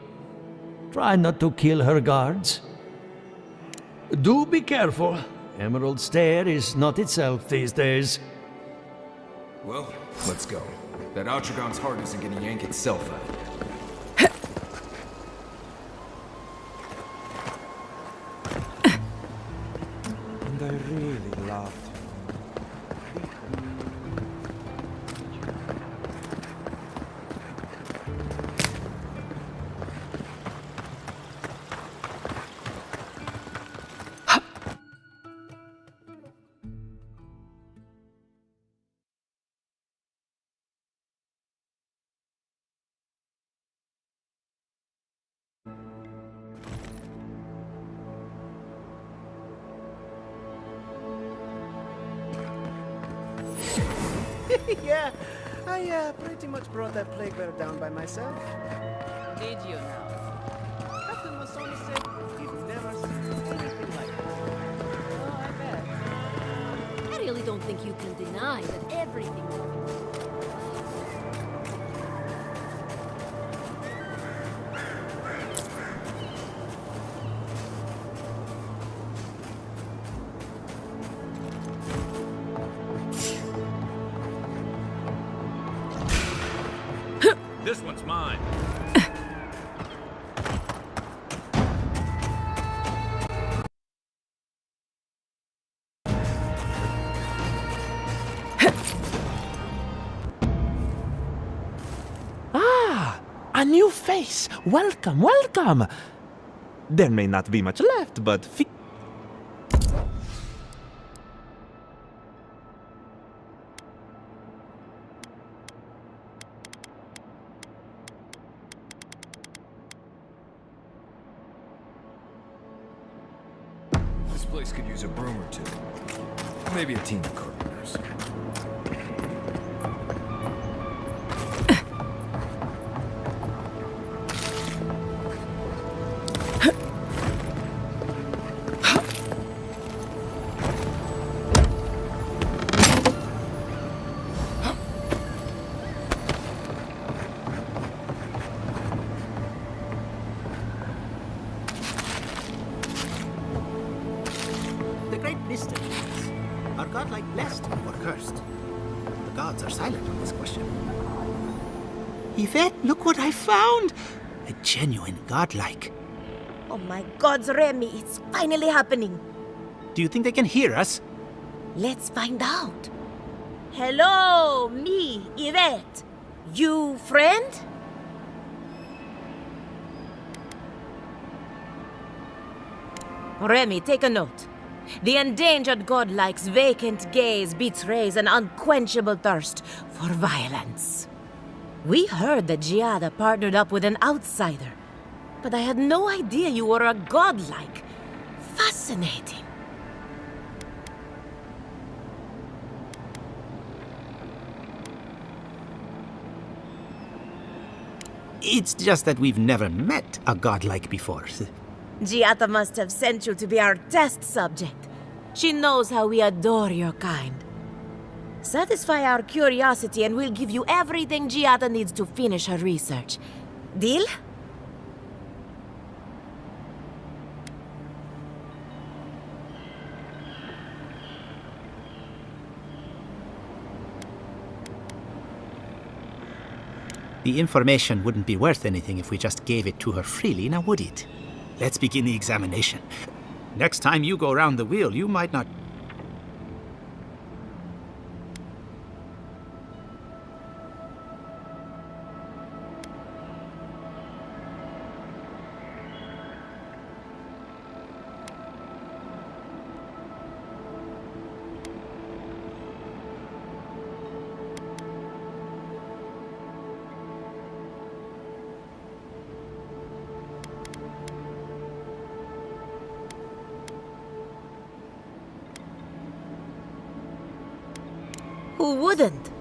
try not to kill her guards. Do be careful. Emerald Stair is not itself these days. Well, let's go. That Atragon's heart isn't gonna yank itself out. And I really loved him. Yeah, I pretty much brought that plague bear down by myself. Did you now? Captain Masoni said he'd never seen anything like it. Oh, I bet. I really don't think you can deny that everything... This one's mine. A new face! Welcome, welcome! There may not be much left, but This place could use a broom or two. Maybe a team of carpenters. The great mystery is, are godlike blessed or cursed? The gods are silent on this question. Yvette, look what I found! A genuine godlike. Oh my gods, Remy, it's finally happening. Do you think they can hear us? Let's find out. Hello, me, Yvette. You friend? Remy, take a note. The endangered godlike's vacant gaze betrays an unquenchable thirst for violence. We heard that Giada partnered up with an outsider, but I had no idea you were a godlike. Fascinating. It's just that we've never met a godlike before. Giada must have sent you to be our test subject. She knows how we adore your kind. Satisfy our curiosity and we'll give you everything Giada needs to finish her research. Deal? The information wouldn't be worth anything if we just gave it to her freely, now would it? Let's begin the examination. Next time you go round the wheel, you might not... Who wouldn't?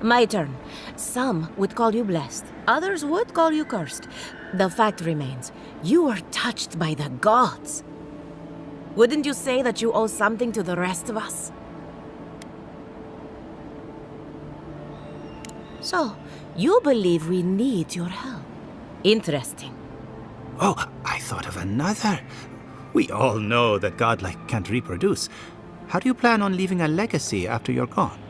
My turn. Some would call you blessed. Others would call you cursed. The fact remains, you were touched by the gods. Wouldn't you say that you owe something to the rest of us? So, you believe we need your help. Interesting. Oh, I thought of another. We all know that godlike can't reproduce. How do you plan on leaving a legacy after you're gone?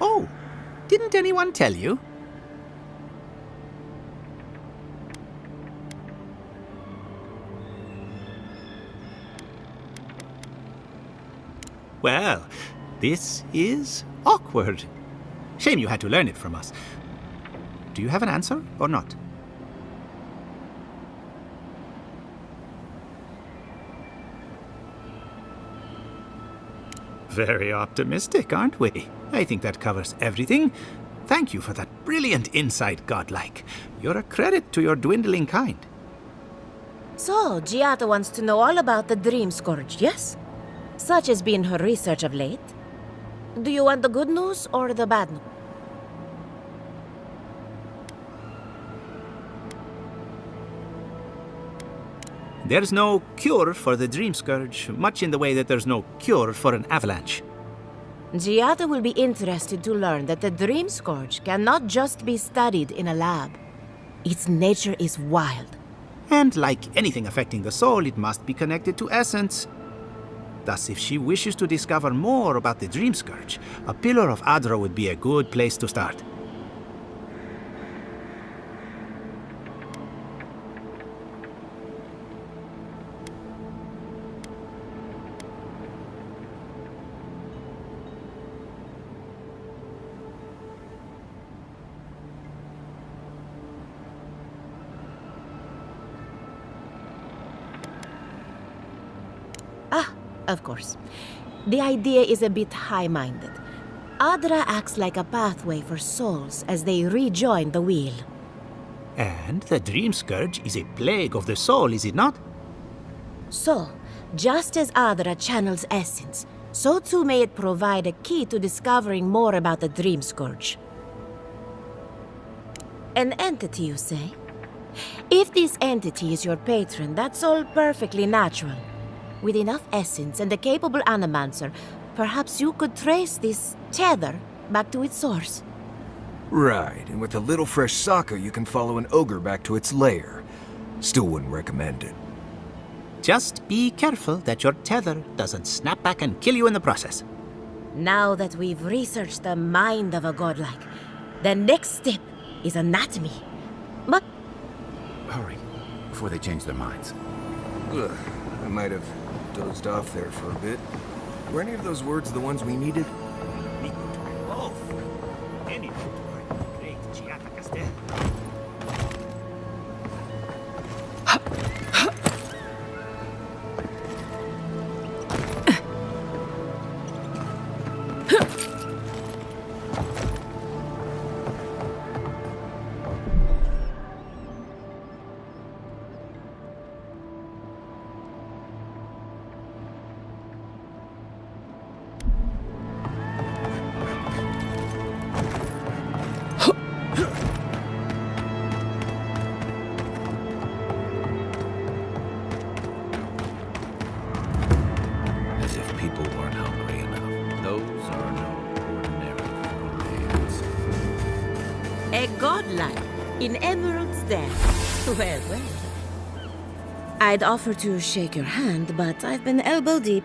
Oh, didn't anyone tell you? Well, this is awkward. Shame you had to learn it from us. Do you have an answer or not? Very optimistic, aren't we? I think that covers everything. Thank you for that brilliant insight, godlike. You're a credit to your dwindling kind. So, Giada wants to know all about the Dream Scourge, yes? Such has been her research of late. Do you want the good news or the bad news? There's no cure for the Dream Scourge, much in the way that there's no cure for an avalanche. Giada will be interested to learn that the Dream Scourge cannot just be studied in a lab. Its nature is wild. And like anything affecting the soul, it must be connected to essence. Thus, if she wishes to discover more about the Dream Scourge, a Pillar of Adra would be a good place to start. Of course. The idea is a bit high-minded. Adra acts like a pathway for souls as they rejoin the wheel. And the Dream Scourge is a plague of the soul, is it not? So, just as Adra channels essence, so too may it provide a key to discovering more about the Dream Scourge. An entity, you say? If this entity is your patron, that's all perfectly natural. With enough essence and a capable animancer, perhaps you could trace this tether back to its source. Right, and with a little fresh sake, you can follow an ogre back to its lair. Still wouldn't recommend it. Just be careful that your tether doesn't snap back and kill you in the process. Now that we've researched the mind of a godlike, the next step is anatomy. But... Hurry, before they change their minds. Ugh, I might have dozed off there for a bit. Were any of those words the ones we needed? Both. Any great Giada Castel. A godlike in Emerald Stair. Well, well. I'd offer to shake your hand, but I've been elbow deep.